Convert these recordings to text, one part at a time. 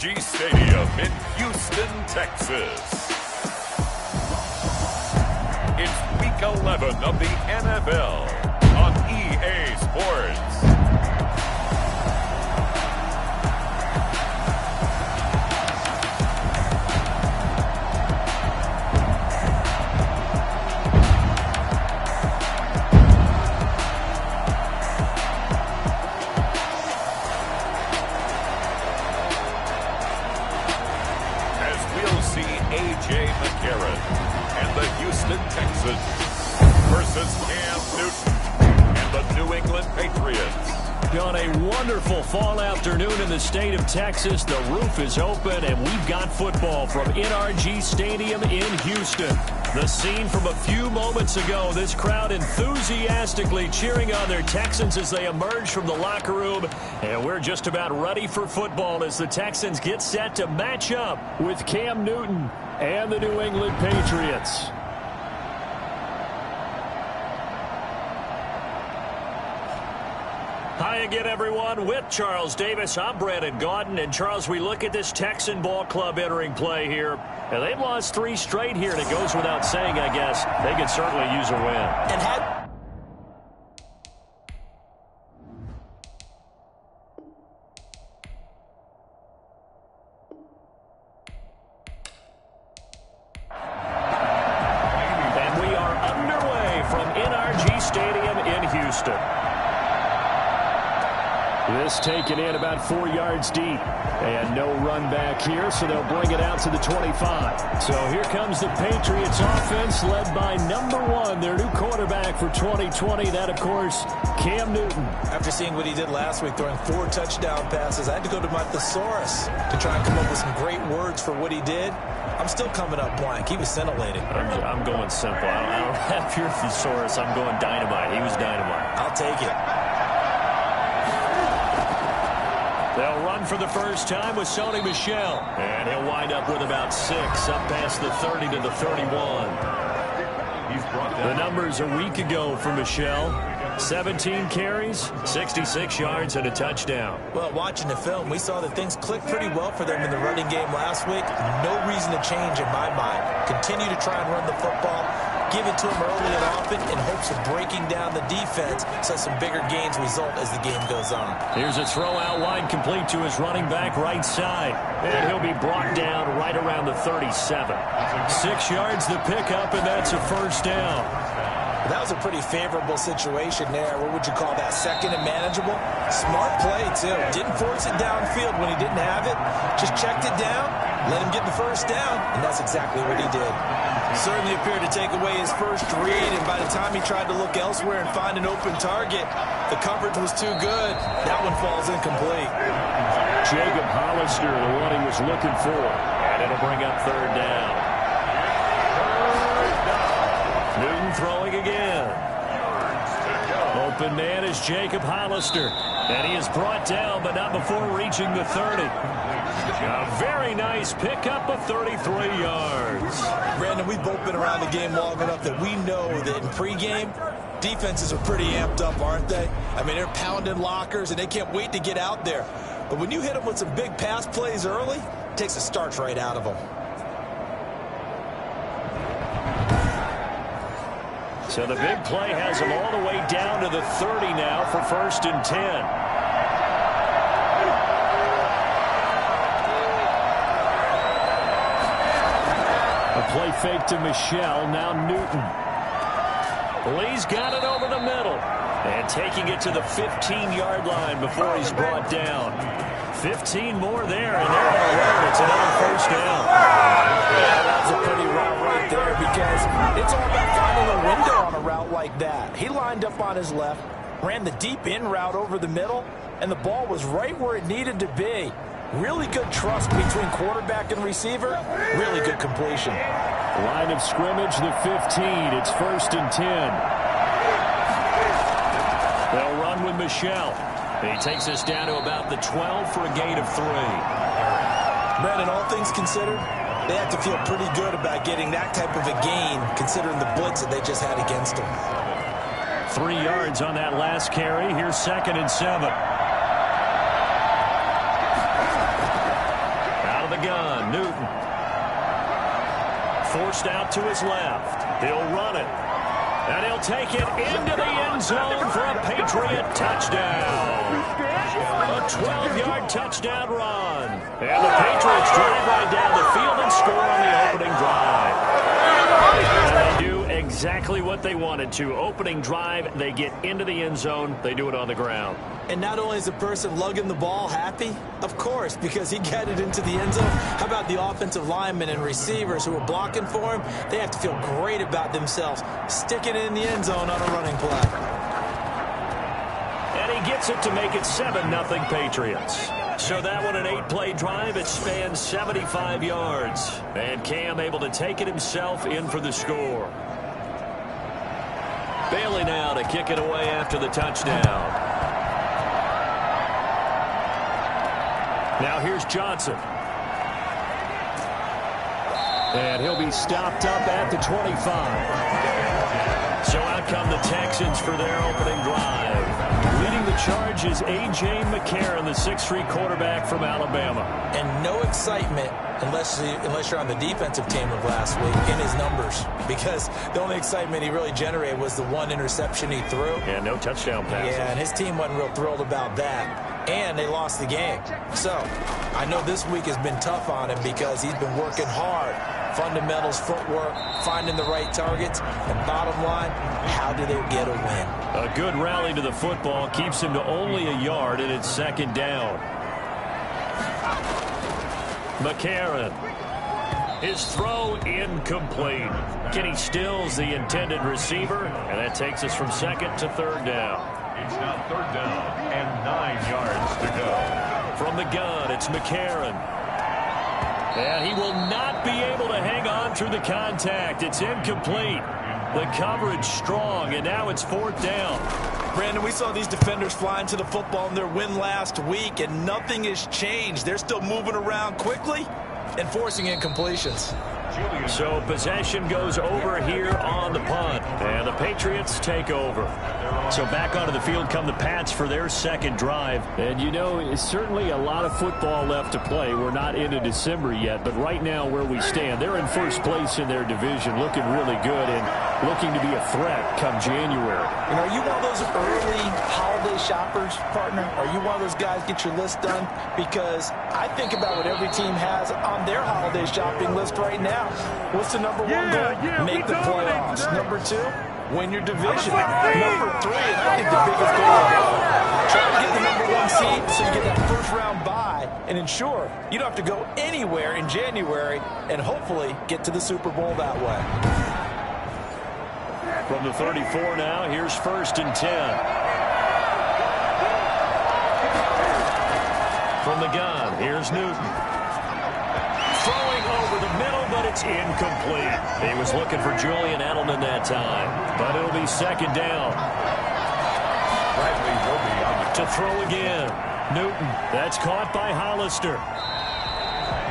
Stadium in Houston, Texas. It's Week 11 of the NFL on EA Sports. Texans versus Cam Newton and the New England Patriots. On a wonderful fall afternoon in the state of Texas, the roof is open and we've got football from NRG Stadium in Houston. The scene from a few moments ago, this crowd enthusiastically cheering on their Texans as they emerge from the locker room. And we're just about ready for football as the Texans get set to match up with Cam Newton and the New England Patriots. Hi again, everyone. With Charles Davis, I'm Brandon Gaudin. And, Charles, we look at this Texan ball club entering play here. And they've lost 3 straight here, and it goes without saying, I guess. They could certainly use a win. And we are underway from NRG Stadium in Houston. This taken in about 4 yards deep. And no run back here, so they'll bring it out to the 25. So here comes the Patriots offense led by number 1, their new quarterback for 2020. That, of course, Cam Newton. After seeing what he did last week, throwing 4 touchdown passes, I had to go to my thesaurus to try and come up with some great words for what he did. I'm still coming up blank. He was scintillating. I'm going simple. I don't have your thesaurus. I'm going dynamite. He was dynamite. I'll take it. They'll run for the first time with Sony Michel. And he'll wind up with about 6, up past the 30 to the 31. The numbers a week ago for Michel. 17 carries, 66 yards, and a touchdown. Well, watching the film, we saw that things clicked pretty well for them in the running game last week. No reason to change in my mind. Continue to try and run the football. Give it to him early and often in hopes of breaking down the defense so some bigger gains result as the game goes on. Here's a throw out wide complete to his running back right side. And he'll be brought down right around the 37. 6 yards the pickup, and that's a first down. That was a pretty favorable situation there. What would you call that? Second and manageable? Smart play, too. Didn't force it downfield when he didn't have it. Just checked it down, let him get the first down, and that's exactly what he did. Certainly appeared to take away his first read, and by the time he tried to look elsewhere and find an open target, the coverage was too good. That one falls incomplete. Jacob Hollister, the one he was looking for, and it'll bring up third down. Newton throwing again. Open man is Jacob Hollister, and he is brought down, but not before reaching the 30. A very nice pickup of 33 yards. Brandon, we've both been around the game long enough that we know that in pregame, defenses are pretty amped up, aren't they? I mean, they're pounding lockers, and they can't wait to get out there. But when you hit them with some big pass plays early, it takes the starch right out of them. So the big play has him all the way down to the 30 now for 1st and 10. Play fake to Michel, now Newton. Lee's got it over the middle. And taking it to the 15-yard line before he's brought down. 15 more there, and they're on the road. It's another first down. Yeah, that's a pretty route right there because it's all about finding a window on a route like that. He lined up on his left, ran the deep in route over the middle, and the ball was right where it needed to be. Really good trust between quarterback and receiver. Really good completion. Line of scrimmage, the 15. It's 1st and 10. They'll run with Michel. He takes us down to about the 12 for a gain of 3. Brandon, all things considered, they have to feel pretty good about getting that type of a gain considering the blitz that they just had against them. 3 yards on that last carry. Here's 2nd and 7. Newton. Forced out to his left. He'll run it. And he'll take it into the end zone for a Patriot touchdown. A 12-yard touchdown run. And the Patriots drive right down the field and score on the opening drive. And they do exactly what they wanted to. Opening drive, they get into the end zone. They do it on the ground. And not only is the person lugging the ball happy, of course, because he got it into the end zone. How about the offensive linemen and receivers who are blocking for him? They have to feel great about themselves, sticking it in the end zone on a running play. And he gets it to make it 7-0 Patriots. So that one, an 8-play drive. It spans 75 yards. And Cam able to take it himself in for the score. Bailey now to kick it away after the touchdown. Now here's Johnson. And he'll be stopped up at the 25. So out come the Texans for their opening drive. Leading the charge is A.J. McCarron, the 6'3" quarterback from Alabama. And no excitement unless you're on the defensive team of last week in his numbers. Because the only excitement he really generated was the one interception he threw. And no touchdown passes. Yeah, and his team wasn't real thrilled about that. And they lost the game. So I know this week has been tough on him because he's been working hard. Fundamentals, footwork, finding the right targets. And bottom line, how do they get a win? A good rally to the football keeps him to only a yard, and it's second down. McCarron. His throw incomplete. Kenny Stills the intended receiver, and that takes us from second to third down. It's now third down and 9 yards to go. From the gun, it's McCarron. And he will not be able to hang on through the contact. It's incomplete. The coverage strong, and now it's fourth down. Brandon, we saw these defenders flying to the football in their win last week, and nothing has changed. They're still moving around quickly and forcing incompletions. So possession goes over here on the punt, and the Patriots take over. So back onto the field come the Pats for their second drive. And, you know, it's certainly a lot of football left to play. We're not into December yet, but right now where we stand, they're in first place in their division, looking really good and looking to be a threat come January. And are you one of those early holiday shoppers, partner? Are you one of those guys get your list done? Because I think about what every team has on their holiday shopping list right now. What's the number one goal? Make the playoffs. Number 2, win your division. Number 3, and I think the biggest goal of all, try to get the number 1 seed so you get that first round bye and ensure you don't have to go anywhere in January and hopefully get to the Super Bowl that way. From the 34 now, here's first and 10. From the gun, here's Newton. Throwing over the middle, but it's incomplete. He was looking for Julian Edelman that time, but it'll be second down. Bradley will be on the To throw again. Newton, that's caught by Hollister.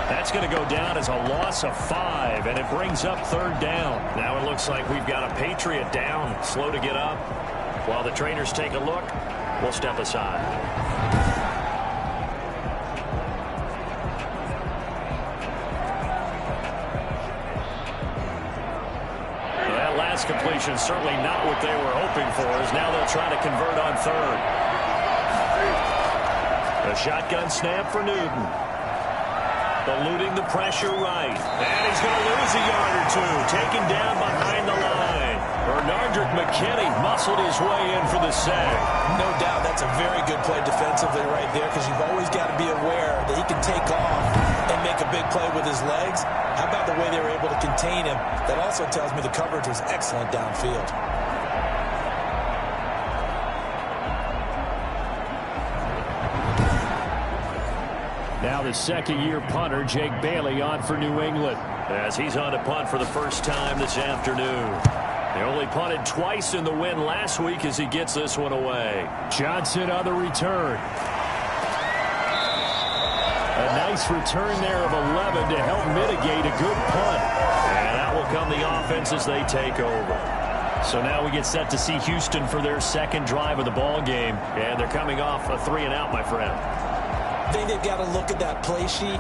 That's going to go down as a loss of 5, and it brings up third down. Now it looks like we've got a Patriot down, slow to get up. While the trainers take a look, we'll step aside. That last completion certainly not what they were hoping for, as now they'll try to convert on third. A shotgun snap for Newton. Eluding the pressure right. And he's going to lose a yard or two. Taken down behind the line. Bernardrick McKinney muscled his way in for the sack. No doubt that's a very good play defensively right there because you've always got to be aware that he can take off and make a big play with his legs. How about the way they were able to contain him? That also tells me the coverage was excellent downfield. Now the second-year punter, Jake Bailey, on for New England, as he's on to punt for the first time this afternoon. They only punted twice in the win last week as he gets this one away. Johnson on the return. A nice return there of 11 to help mitigate a good punt. And that will come the offense as they take over. So now we get set to see Houston for their second drive of the ball game. And they're coming off a 3-and-out, my friend. I think they've got to look at that play sheet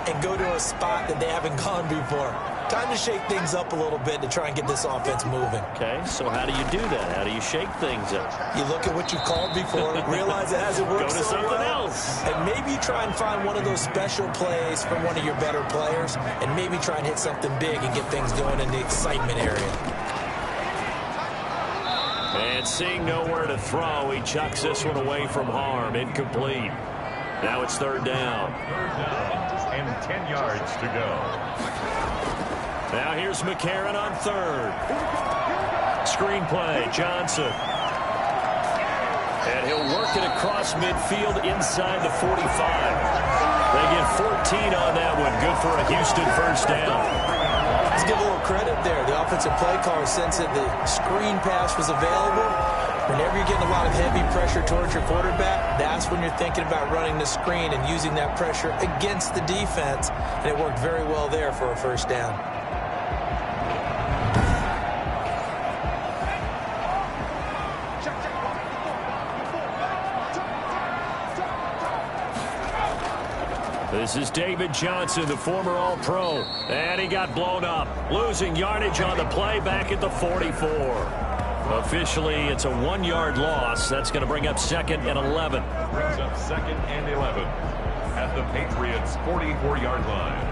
and go to a spot that they haven't gone before. Time to shake things up a little bit to try and get this offense moving. Okay, so how do you do that? How do you shake things up? You look at what you've called before, realize it hasn't worked Go to so something well, else. and maybe try and find one of those special plays from one of your better players, and maybe try and hit something big and get things going in the excitement area. And seeing nowhere to throw, he chucks this one away from harm. Incomplete. Now it's third down. Third down and 10 yards to go. Now here's McCarron on third. Screenplay, Johnson. And he'll work it across midfield inside the 45. They get 14 on that one. Good for a Houston first down. Let's give a little credit there. The offensive play caller sensed that the screen pass was available. Whenever you're getting a lot of heavy pressure towards your quarterback, that's when you're thinking about running the screen and using that pressure against the defense. And it worked very well there for a first down. This is David Johnson, the former All-Pro. And he got blown up. Losing yardage on the play back at the 44. Officially, it's a 1-yard loss. That's going to bring up 2nd and 11. Brings up 2nd and 11 at the Patriots' 44-yard line.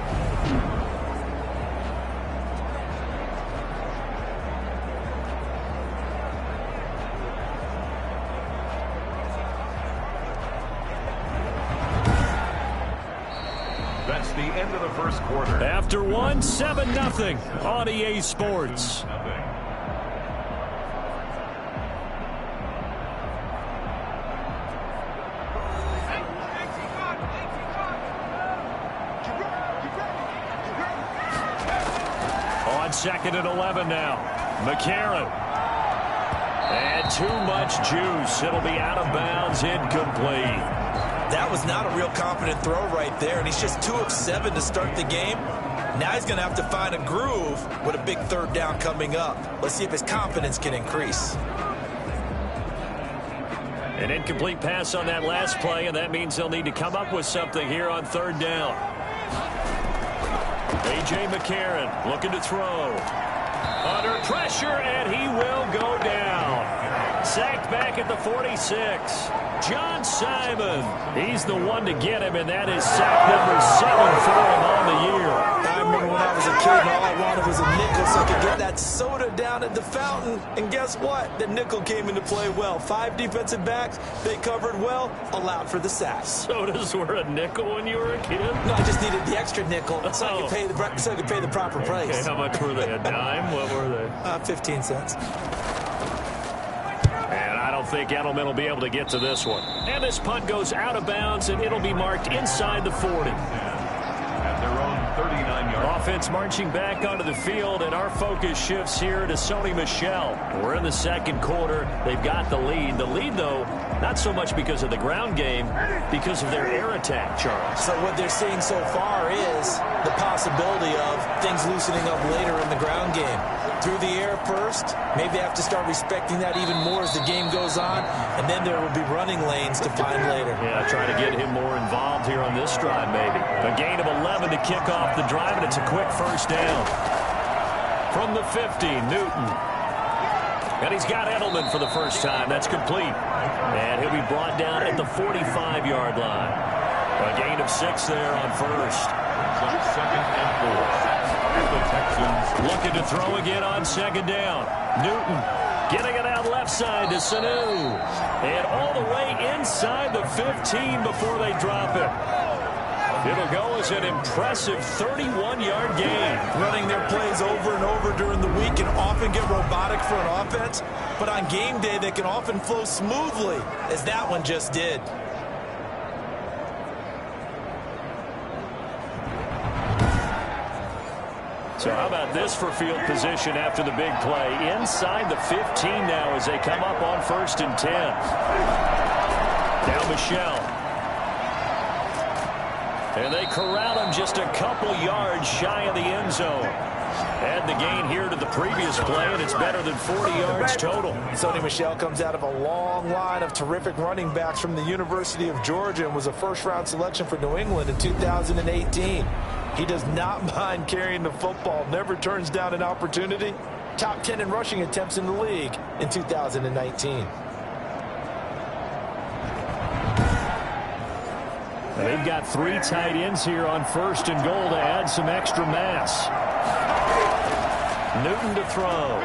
That's the end of the first quarter. After one, 7-0 on EA Sports. On 2nd and 11 now. McCarron. And too much juice. It'll be out of bounds, incomplete. That was not a real confident throw right there, and he's just 2 of 7 to start the game. Now he's going to have to find a groove with a big third down coming up. Let's see if his confidence can increase. An incomplete pass on that last play, and that means they'll need to come up with something here on third down. A.J. McCarron looking to throw. Under pressure, and he will go down. Sacked back at the 46. John Simon. He's the one to get him, and that is sack number 7 for him on the year. I remember when I was a kid and all I wanted was a nickel so I could get that soda down at the fountain. And guess what? The nickel came into play well. 5 defensive backs. They covered well. Allowed for the sack. Sodas were a nickel when you were a kid? No, I just needed the extra nickel so I could pay the proper price. Okay, how much were they? A dime? What were they? 15 cents. I don't think Edelman will be able to get to this one. And this punt goes out of bounds, and it'll be marked inside the 40. At their own 39-yard. Offense marching back onto the field, and our focus shifts here to Sony Michel. We're in the second quarter. They've got the lead. The lead, though, not so much because of the ground game, because of their air attack, Charles. So what they're seeing so far is the possibility of things loosening up later in the ground game. Through the air first, maybe they have to start respecting that even more as the game goes on, and then there will be running lanes to find later. Yeah, trying to get him more involved here on this drive, maybe. A gain of 11 to kick off the drive, and it's a quick first down. From the 50, Newton. And he's got Edelman for the first time. That's complete. And he'll be brought down at the 45-yard line. A gain of 6 there on first. Second and 4. The Texans looking to throw again on second down. Newton getting it out left side to Sanu. And all the way inside the 15 before they drop it. It'll go as an impressive 31-yard gain. Running their plays over and over during the week can often get robotic for an offense, but on game day they can often flow smoothly, as that one just did. So how about this for field position after the big play? Inside the 15 now as they come up on 1st and 10. Now Michel. And they corral him just a couple yards shy of the end zone. Add the gain here to the previous play, and it's better than 40 yards total. Sony Michel comes out of a long line of terrific running backs from the University of Georgia and was a first-round selection for New England in 2018. He does not mind carrying the football, never turns down an opportunity. Top 10 in rushing attempts in the league in 2019. They've got 3 tight ends here on 1st and goal to add some extra mass. Newton to throw.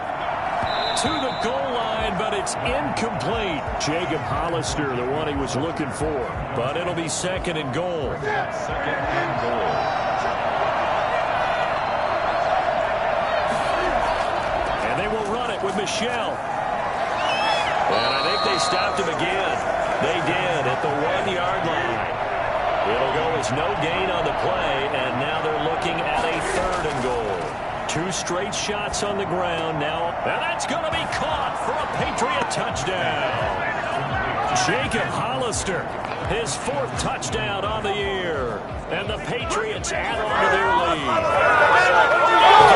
To the goal line, but it's incomplete. Jacob Hollister, the one he was looking for. But it'll be 2nd and goal. Second and goal. And they will run it with Michel. And I think they stopped him again. They did at the 1-yard line. It'll go as no gain on the play, and now they're looking at a 3rd and goal. 2 straight shots on the ground now, and that's going to be caught for a Patriot touchdown. Jacob Hollister, his 4th touchdown on the year, and the Patriots add on to their lead.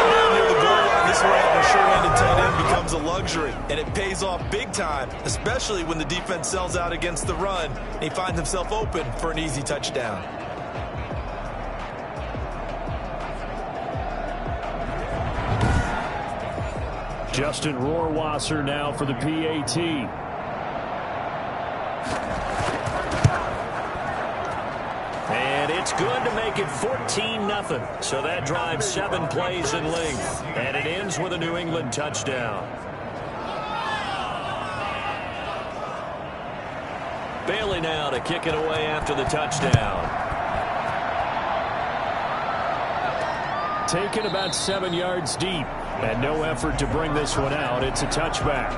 Down near the goal line, this way a short-handed tight end becomes a luxury, and it pays off big time, especially when the defense sells out against the run, and he finds himself open for an easy touchdown. Justin Rohrwasser now for the PAT. And it's good to make it 14-0. So that drives 7 plays in length. And it ends with a New England touchdown. Bailey now to kick it away after the touchdown. Taken about 7 yards deep. And no effort to bring this one out. It's a touchback.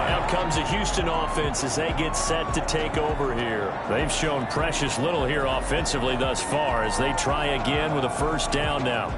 Out comes the Houston offense as they get set to take over here. They've shown precious little here offensively thus far as they try again with a 1st down now.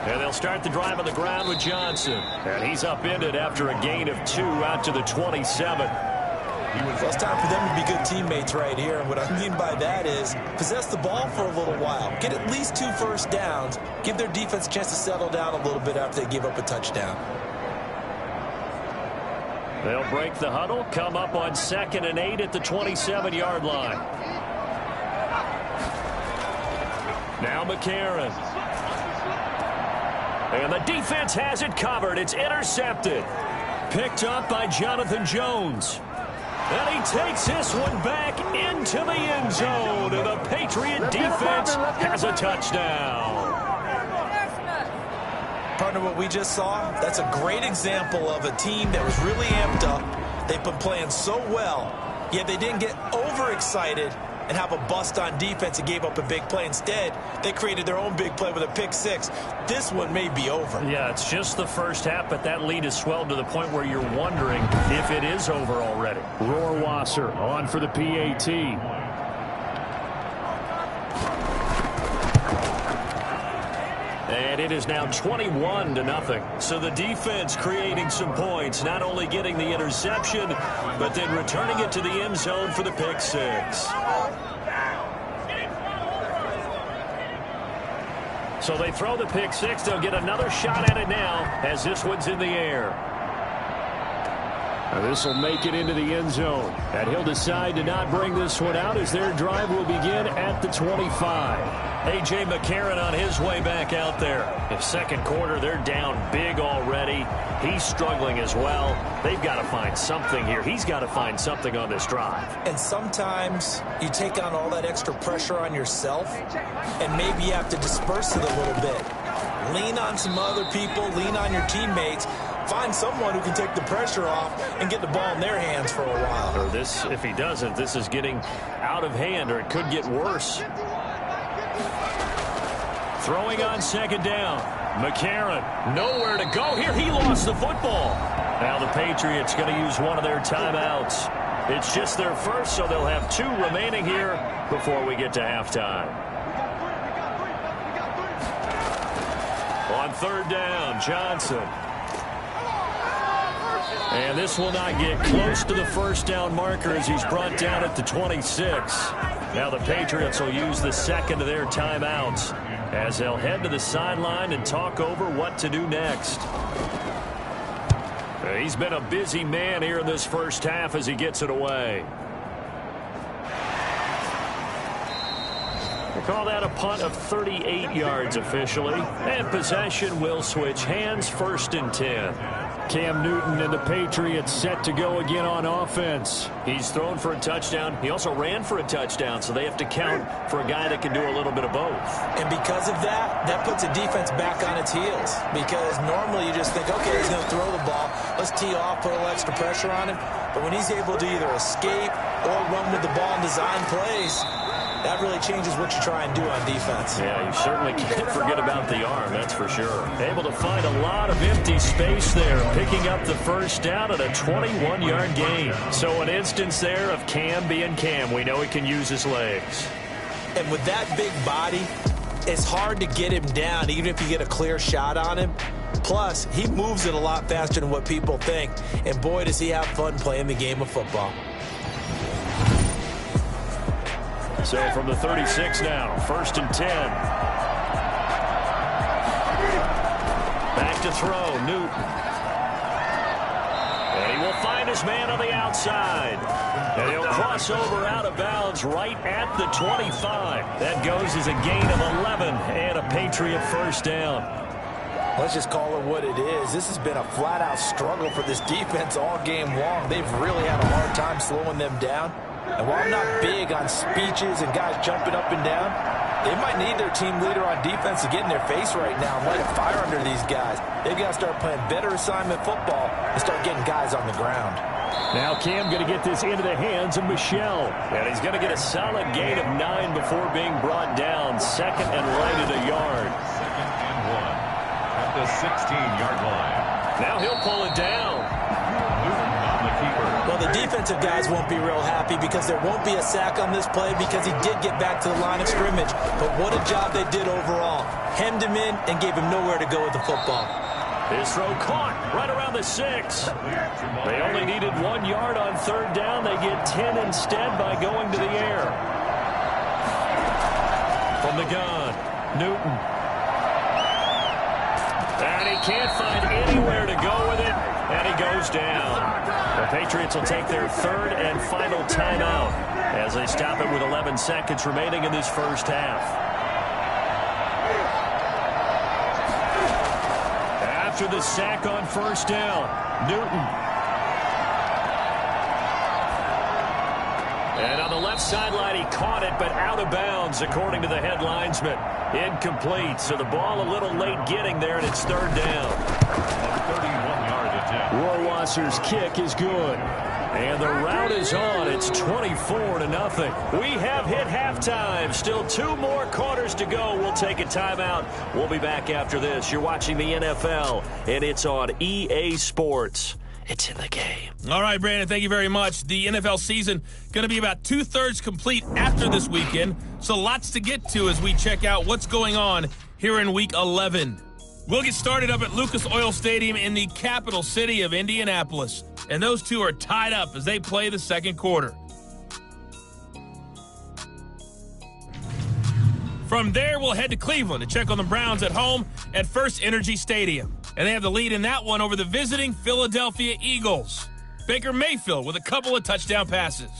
And they'll start the drive on the ground with Johnson. And he's upended after a gain of 2 out to the 27. Well, it's time for them to be good teammates right here. And what I mean by that is possess the ball for a little while. Get at least 2 first downs. Give their defense a chance to settle down a little bit after they give up a touchdown. They'll break the huddle, come up on 2nd and 8 at the 27-yard line. Now McCarron. And the defense has it covered. It's intercepted. Picked up by Jonathan Jones. And he takes this one back into the end zone. And the Patriot defense has a touchdown. Partner, what we just saw, that's a great example of a team that was really amped up. They've been playing so well, yet they didn't get overexcited and have a bust on defense and gave up a big play. Instead, they created their own big play with a pick 6. This one may be over. Yeah, it's just the first half, but that lead has swelled to the point where you're wondering if it is over already. Rohrwasser on for the PAT. And it is now 21-0. So the defense creating some points, not only getting the interception, but then returning it to the end zone for the pick 6. So they throw the pick 6. They'll get another shot at it now as this one's in the air. Now this will make it into the end zone. And he'll decide to not bring this one out as their drive will begin at the 25. A.J. McCarron on his way back out there. In 2nd quarter, they're down big already. He's struggling as well. They've got to find something here. He's got to find something on this drive. And sometimes you take on all that extra pressure on yourself, and maybe you have to disperse it a little bit. Lean on some other people. Lean on your teammates. Find someone who can take the pressure off and get the ball in their hands for a while. Or this, if he doesn't, this is getting out of hand, or it could get worse. Throwing on 2nd down. McCarron, nowhere to go here. He lost the football. Now the Patriots going to use one of their timeouts. It's just their first, so they'll have 2 remaining here before we get to halftime. On 3rd down, Johnson. And And this will not get close to the first down marker as he's brought down at the 26. Now the Patriots will use the second of their timeouts as they'll head to the sideline and talk over what to do next. He's been a busy man here in this first half as he gets it away. We'll call that a punt of 38 yards officially. And possession will switch hands, 1st and 10. Cam Newton and the Patriots set to go again on offense. He's thrown for a touchdown. He also ran for a touchdown, so they have to count for a guy that can do a little bit of both. And because of that, that puts a defense back on its heels. Because normally you just think, okay, he's going to throw the ball. Let's tee off, put a little extra pressure on him. But when he's able to either escape or run with the ball and design plays, that really changes what you try and do on defense. Yeah, you certainly can't forget about the arm, that's for sure. Able to find a lot of empty space there, picking up the first down at a 21-yard gain. So an instance there of Cam being Cam. We know he can use his legs. And with that big body, it's hard to get him down, even if you get a clear shot on him. Plus, he moves it a lot faster than what people think. And boy, does he have fun playing the game of football. So from the 36 now, 1st and 10. Back to throw, Newton. And he will find his man on the outside. And he'll cross over out of bounds right at the 25. That goes as a gain of 11 and a Patriot first down. Let's just call it what it is. This has been a flat-out struggle for this defense all game long. They've really had a hard time slowing them down. And while I'm not big on speeches and guys jumping up and down, they might need their team leader on defense to get in their face right now and light a fire under these guys. They've got to start playing better assignment football and start getting guys on the ground. Now Cam going to get this into the hands of Michel. And he's going to get a solid gain of 9 before being brought down. 2nd and right at a yard. 2nd and 1 at the 16-yard line. Now he'll pull it down. Well, the defensive guys won't be real happy because there won't be a sack on this play because he did get back to the line of scrimmage. But what a job they did overall. Hemmed him in and gave him nowhere to go with the football. His throw caught right around the 6. They only needed 1 yard on 3rd down. They get 10 instead by going to the air. From the gun, Newton. And he can't find anywhere to go with it. And he goes down. The Patriots will take their 3rd and final timeout as they stop it with 11 seconds remaining in this first half. After the sack on 1st down, Newton. And on the left sideline, he caught it, but out of bounds, according to the head linesman. Incomplete, so the ball a little late getting there, and it's 3rd down. 31-yard attempt. Rohrwasser's kick is good. And the route is on. It's 24-0. We have hit halftime. Still 2 more quarters to go. We'll take a timeout. We'll be back after this. You're watching the NFL, and it's on EA Sports. It's in the game. All right, Brandon, thank you very much. The NFL season going to be about 2/3 complete after this weekend, so lots to get to as we check out what's going on here in Week 11. We'll get started up at Lucas Oil Stadium in the capital city of Indianapolis, and those two are tied up as they play the second quarter. From there, we'll head to Cleveland to check on the Browns at home at First Energy Stadium. And they have the lead in that one over the visiting Philadelphia Eagles. Baker Mayfield with a couple of touchdown passes.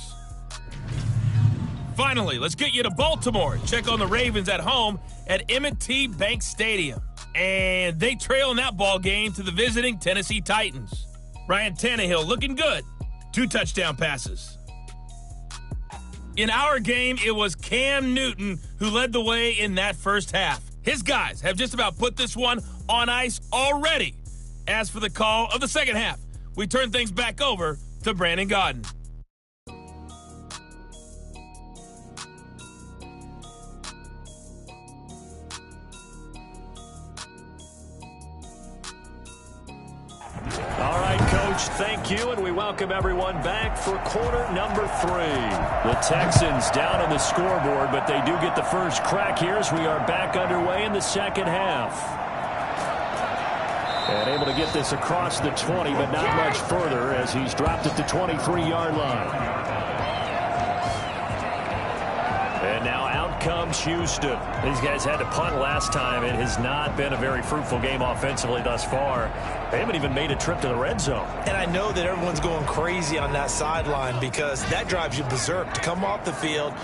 Finally, let's get you to Baltimore. Check on the Ravens at home at M&T Bank Stadium. And they trail in that ball game to the visiting Tennessee Titans. Ryan Tannehill looking good. 2 touchdown passes. In our game, it was Cam Newton who led the way in that first half. His guys have just about put this one on ice already. As for the call of the second half, we turn things back over to Brandon Gaudin. All right, Coach, thank you, and we welcome everyone back for quarter number 3. The Texans down on the scoreboard, but they do get the first crack here as we are back underway in the second half. And able to get this across the 20, but not much further as he's dropped at the 23-yard line. And now out comes Houston. These guys had to punt last time. It has not been a very fruitful game offensively thus far. They haven't even made a trip to the red zone. And I know that everyone's going crazy on that sideline because that drives you berserk to come off the field,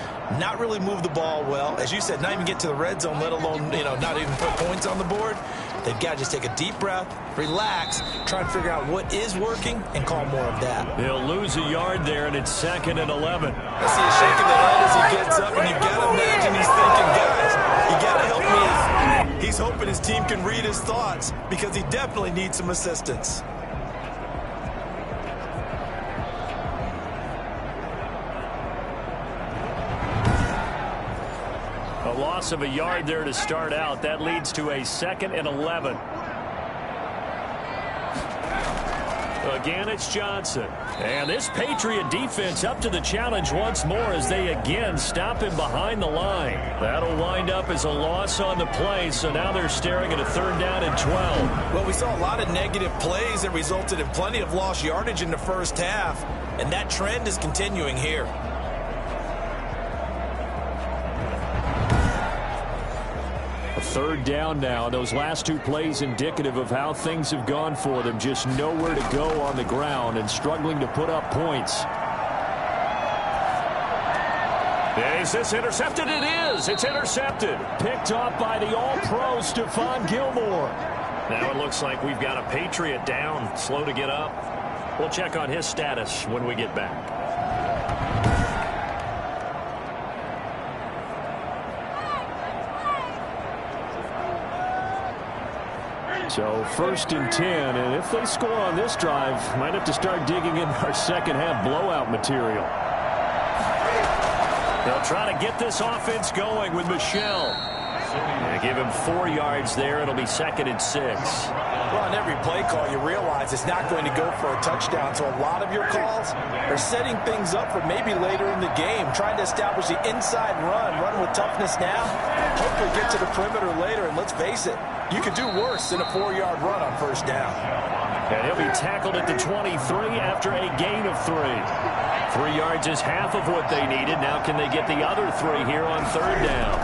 not really move the ball well. As you said, not even get to the red zone, let alone, not even put points on the board. They've got to just take a deep breath, relax, try and figure out what is working, and call more of that. They'll lose a yard there, and it's 2nd and 11. I see a shake of the head as he gets up, and you got to imagine he's thinking, guys, you got to help me out. He's hoping his team can read his thoughts because he definitely needs some assistance. A loss of a yard there to start out. That leads to a 2nd and 11. Again, it's Johnson. And this Patriot defense up to the challenge once more as they again stop him behind the line. That'll wind up as a loss on the play, so now they're staring at a 3rd down and 12. Well, we saw a lot of negative plays that resulted in plenty of lost yardage in the first half, and that trend is continuing here. A 3rd down now. Those last 2 plays indicative of how things have gone for them. Just nowhere to go on the ground and struggling to put up points. Is this intercepted? It is. It's intercepted. Picked off by the All-Pro Stephon Gilmore. Now it looks like we've got a Patriot down, slow to get up. We'll check on his status when we get back. So 1st and 10, and if they score on this drive, might have to start digging in our second half blowout material. They'll try to get this offense going with Michel. They give him 4 yards there. It'll be 2nd and 6. Well, on every play call, you realize it's not going to go for a touchdown. So a lot of your calls are setting things up for maybe later in the game, trying to establish the inside run with toughness now, hopefully get to the perimeter later. And let's face it, you could do worse than a 4-yard run on 1st down. And he'll be tackled at the 23 after a gain of 3. 3 yards is half of what they needed. Now can they get the other 3 here on 3rd down?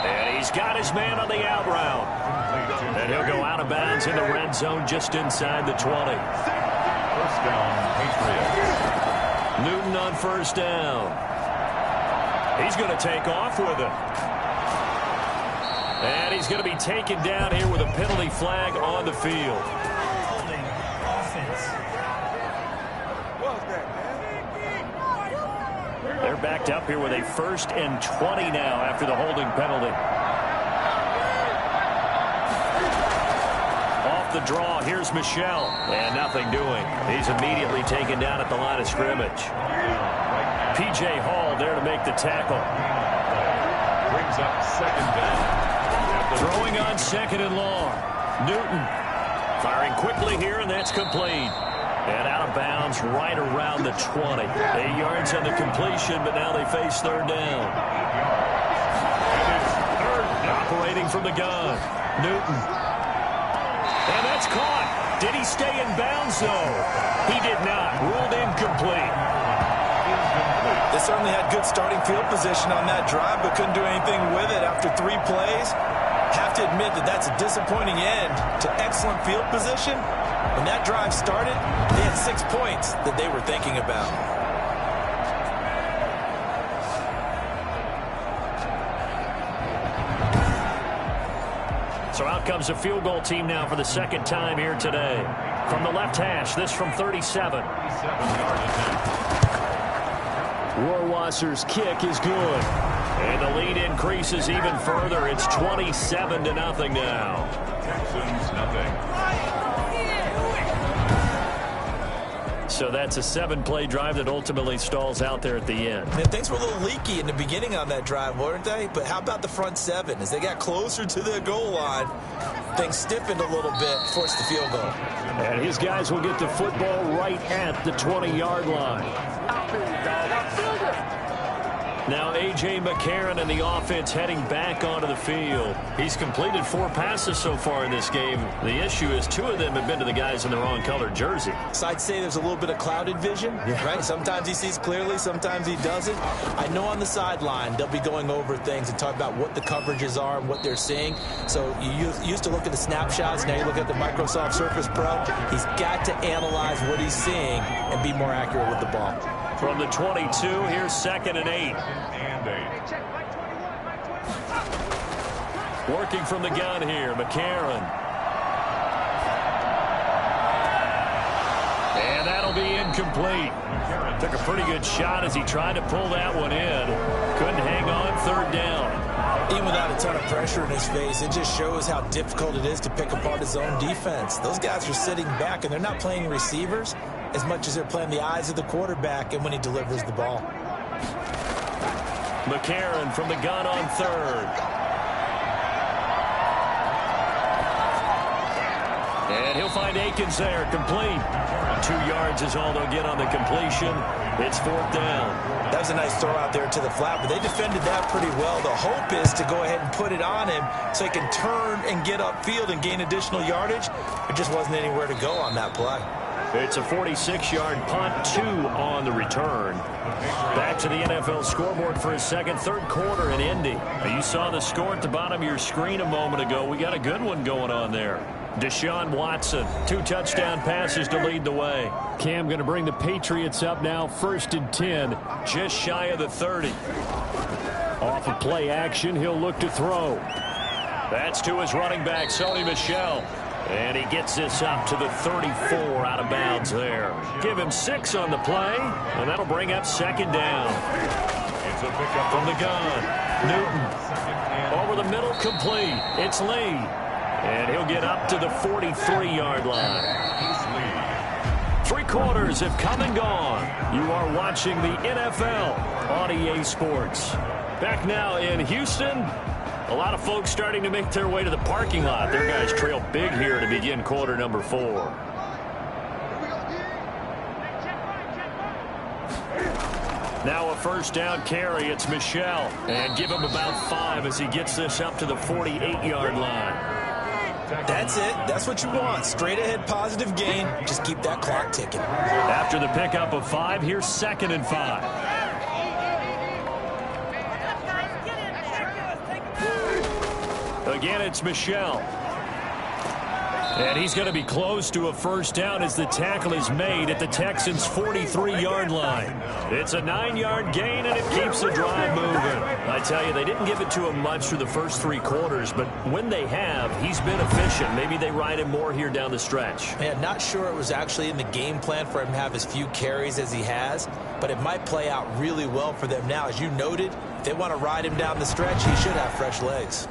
And he's got his man on the out route. And he'll go out of bounds in the red zone just inside the 20. 1st down, Patriots. Newton on 1st down. He's going to take off with it. And he's going to be taken down here with a penalty flag on the field. They're backed up here with a 1st and 20 now after the holding penalty. Off the draw, here's Michel. And nothing doing. He's immediately taken down at the line of scrimmage. P.J. Hall there to make the tackle. Brings up 2nd down. Throwing on 2nd and long. Newton firing quickly here, and that's complete. And out of bounds right around the 20. 8 yards on the completion, but now they face 3rd down. Operating from the gun. Newton. And that's caught. Did he stay in bounds, though? He did not. Ruled incomplete. They certainly had good starting field position on that drive, but couldn't do anything with it after 3 plays. Have to admit that that's a disappointing end to excellent field position. When that drive started, they had 6 points that they were thinking about. So out comes a field goal team now for the 2nd time here today. From the left hash, this from 37. Rohrwasser's kick is good. And the lead increases even further. It's 27-0 now. Texans, nothing. So that's a 7-play drive that ultimately stalls out there at the end. And things were a little leaky in the beginning on that drive, weren't they? But how about the front 7? As they got closer to the goal line, things stiffened a little bit, forced the field goal. And his guys will get the football right at the 20-yard line. Now A.J. McCarron and the offense heading back onto the field. He's completed 4 passes so far in this game. The issue is 2 of them have been to the guys in the wrong colored jersey. So I'd say there's a little bit of clouded vision, right? Sometimes he sees clearly, sometimes he doesn't. I know on the sideline they'll be going over things and talk about what the coverages are and what they're seeing. So you used to look at the snapshots. Now you look at the Microsoft Surface Pro. He's got to analyze what he's seeing and be more accurate with the ball. From the 22, here's 2nd and 8. Working from the gun here, McCarron. And that'll be incomplete. Took a pretty good shot as he tried to pull that one in. Couldn't hang on, 3rd down. Even without a ton of pressure in his face, it just shows how difficult it is to pick apart his own defense. Those guys are sitting back, and they're not playing receivers as much as they're playing the eyes of the quarterback and when he delivers the ball. McCarron from the gun on 3rd. And he'll find Akins there, complete. 2 yards is all they'll get on the completion. It's 4th down. That was a nice throw out there to the flat, but they defended that pretty well. The hope is to go ahead and put it on him so he can turn and get upfield and gain additional yardage. There just wasn't anywhere to go on that play. It's a 46-yard punt, 2 on the return. Back to the NFL scoreboard for his 3rd quarter in Indy. You saw the score at the bottom of your screen a moment ago. We got a good one going on there. Deshaun Watson, 2 touchdown passes to lead the way. Cam going to bring the Patriots up now, 1st and 10, just shy of the 30. Off of play action, he'll look to throw. That's to his running back, Sony Michel. And he gets this up to the 34 out of bounds there. Give him 6 on the play, and that'll bring up 2nd down. It's a pickup From the gun, Newton. Over the middle, complete. It's Lee. And he'll get up to the 43-yard line. 3 quarters have come and gone. You are watching the NFL on EA Sports. Back now in Houston. A lot of folks starting to make their way to the parking lot. Their guys trail big here to begin quarter number 4. Now a 1st down carry. It's Michel. And give him about 5 as he gets this up to the 48-yard line. That's it. That's what you want. Straight ahead positive gain. Just keep that clock ticking. After the pickup of 5, here's 2nd and 5. Again, it's Michel. And he's going to be close to a 1st down as the tackle is made at the Texans' 43-yard line. It's a 9-yard gain, and it keeps the drive moving. I tell you, they didn't give it to him much through the first 3 quarters, but when they have, he's been efficient. Maybe they ride him more here down the stretch. Man, not sure it was actually in the game plan for him to have as few carries as he has, but it might play out really well for them now. As you noted, if they want to ride him down the stretch, he should have fresh legs.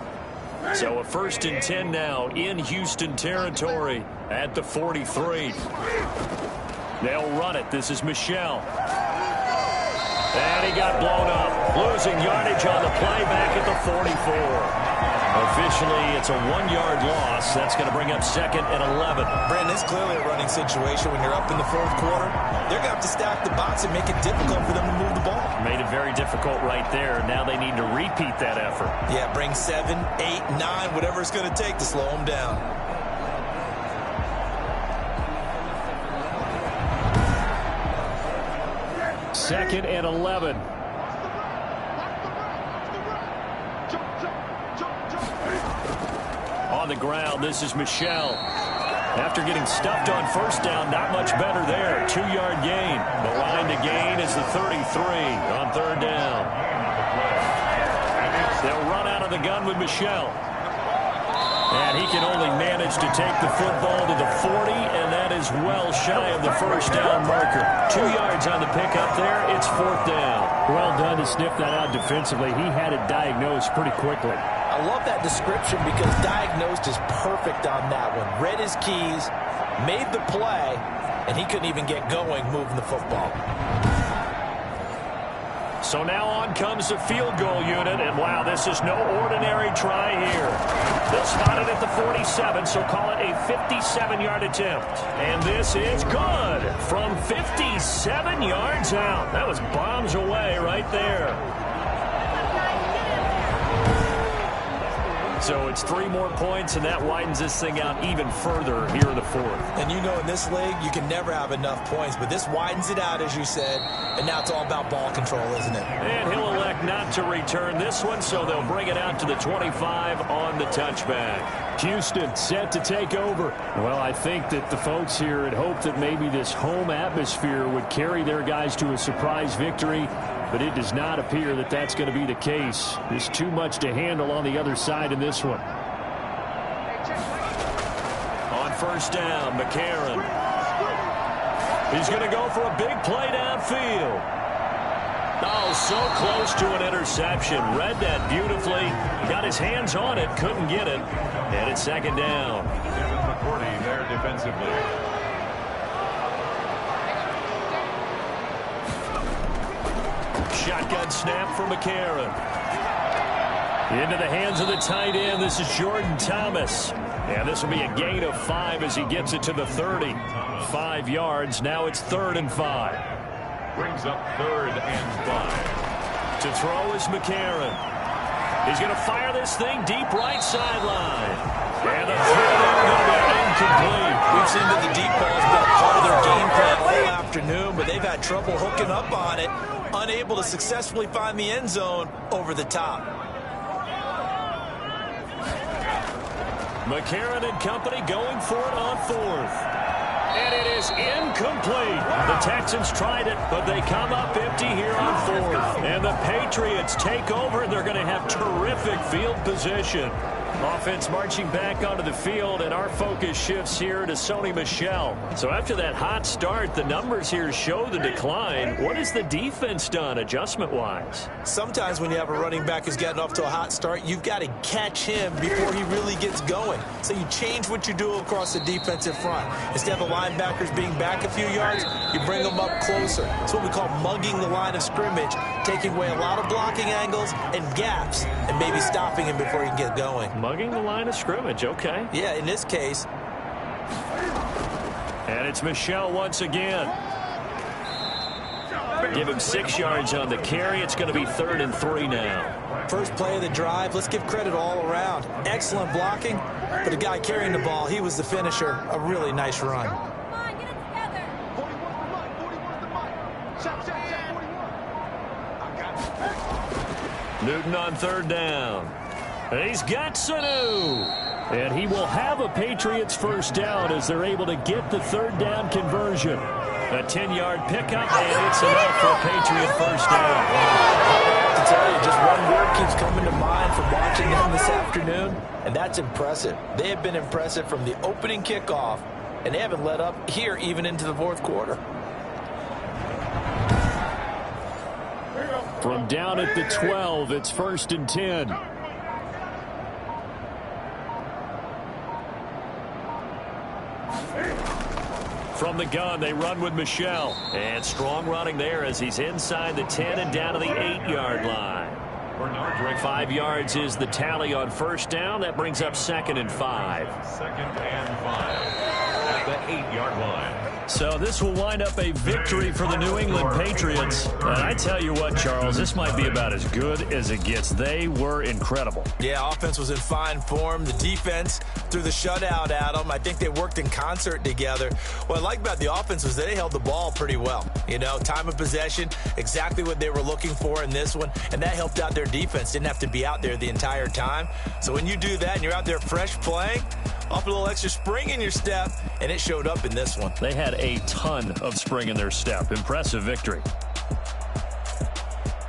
So a 1st and 10 now in Houston territory at the 43. They'll run it. This is Michel. And he got blown up. Losing yardage on the play back at the 44. Officially, it's a 1-yard loss. That's going to bring up 2nd and 11. Brandon, it's clearly a running situation when you're up in the 4th quarter. They're going to have to stack the box and make it difficult for them to move the ball. Made it very difficult right there. Now they need to repeat that effort. Yeah, bring 7, 8, 9, whatever it's going to take to slow them down. Second and 11. On the ground, this is Michel. After getting stuffed on 1st down, not much better there. 2-yard gain. The line to gain is the 33 on 3rd down. They'll run out of the gun with Michel. And he can only manage to take the football to the 40, and that is well shy of the 1st down marker. 2 yards on the pickup there. It's 4th down. Well done to sniff that out defensively. He had it diagnosed pretty quickly. I love that description because diagnosed is perfect on that one. Read his keys, made the play, and he couldn't even get going moving the football. So now on comes the field goal unit, and wow, this is no ordinary try here. They'll spot it at the 47, so call it a 57-yard attempt. And this is good from 57 yards out. That was bombs away right there. So it's 3 more points, and that widens this thing out even further here in the fourth. And you know in this league, you can never have enough points, but this widens it out, as you said, and now it's all about ball control, isn't it? And he'll elect not to return this one, so they'll bring it out to the 25 on the touchback. Houston set to take over. Well, I think that the folks here had hoped that maybe this home atmosphere would carry their guys to a surprise victory, but it does not appear that that's going to be the case. There's too much to handle on the other side in this one. On first down, McCarron. He's going to go for a big play downfield. Oh, so close to an interception. Read that beautifully. Got his hands on it, couldn't get it. And it's second down. Kevin McCourty there defensively. Shotgun snap for McCarron. Into the hands of the tight end. This is Jordan Thomas. And this will be a gain of 5 as he gets it to the 30. 5 yards. Now it's 3rd and 5. Brings up 3rd and 5. To throw is McCarron. He's going to fire this thing deep right sideline. And the throw going to be incomplete. We've seen that the deep ball has been a part of their game plan all afternoon, but they've had trouble hooking up on it, unable to successfully find the end zone over the top. McCarron and company going for it on 4th. And it is incomplete. The Texans tried it, but they come up empty here on 4th. And the Patriots take over, and they're going to have terrific field position. Offense marching back onto the field, and our focus shifts here to Sony Michel. So after that hot start, the numbers here show the decline. What has the defense done adjustment-wise? Sometimes when you have a running back who's gotten off to a hot start, you've got to catch him before he really gets going. So you change what you do across the defensive front. Instead of the linebackers being back a few yards, you bring them up closer. It's what we call mugging the line of scrimmage, taking away a lot of blocking angles and gaps, and maybe stopping him before he can get going. Mugging the line of scrimmage, okay. Yeah, in this case. And it's Michel once again. Give him 6 yards on the carry. It's going to be 3rd and 3 now. First play of the drive. Let's give credit all around. Excellent blocking, but the guy carrying the ball, he was the finisher. A really nice run. Newton on 3rd down. And he's got Sanu. And he will have a Patriots first down as they're able to get the 3rd down conversion. A 10-yard pickup, and it's enough for a Patriot first down. I have to tell you, just one word keeps coming to mind from watching them this afternoon, and that's impressive. They have been impressive from the opening kickoff, and they haven't let up here even into the 4th quarter. From down at the 12, it's 1st and 10. From the gun, they run with Michel. And strong running there as he's inside the 10 and down to the 8-yard line. 5 yards is the tally on first down. That brings up 2nd and 5. 2nd and 5 at the 8-yard line. So this will wind up a victory for the New England Patriots. And I tell you what, Charles, this might be about as good as it gets. They were incredible. Yeah, offense was in fine form. The defense threw the shutout at them. I think they worked in concert together. What I like about the offense was they held the ball pretty well. You know, time of possession, exactly what they were looking for in this one, and that helped out their defense. Didn't have to be out there the entire time. So when you do that and you're out there fresh playing, off a little extra spring in your step, and it showed up in this one. They had a ton of spring in their step. Impressive victory.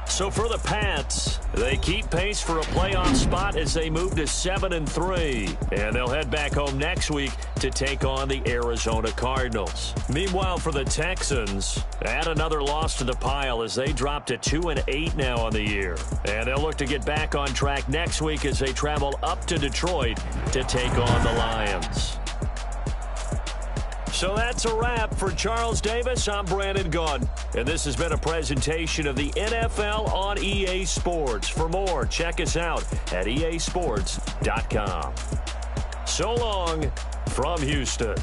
So for the Pats, they keep pace for a playoff spot as they move to 7-3. And they'll head back home next week to take on the Arizona Cardinals. Meanwhile, for the Texans, add another loss to the pile as they drop to 2-8 now on the year. And they'll look to get back on track next week as they travel up to Detroit to take on the Lions. So that's a wrap. For Charles Davis, I'm Brandon Gaudin. And this has been a presentation of the NFL on EA Sports. For more, check us out at easports.com. So long from Houston.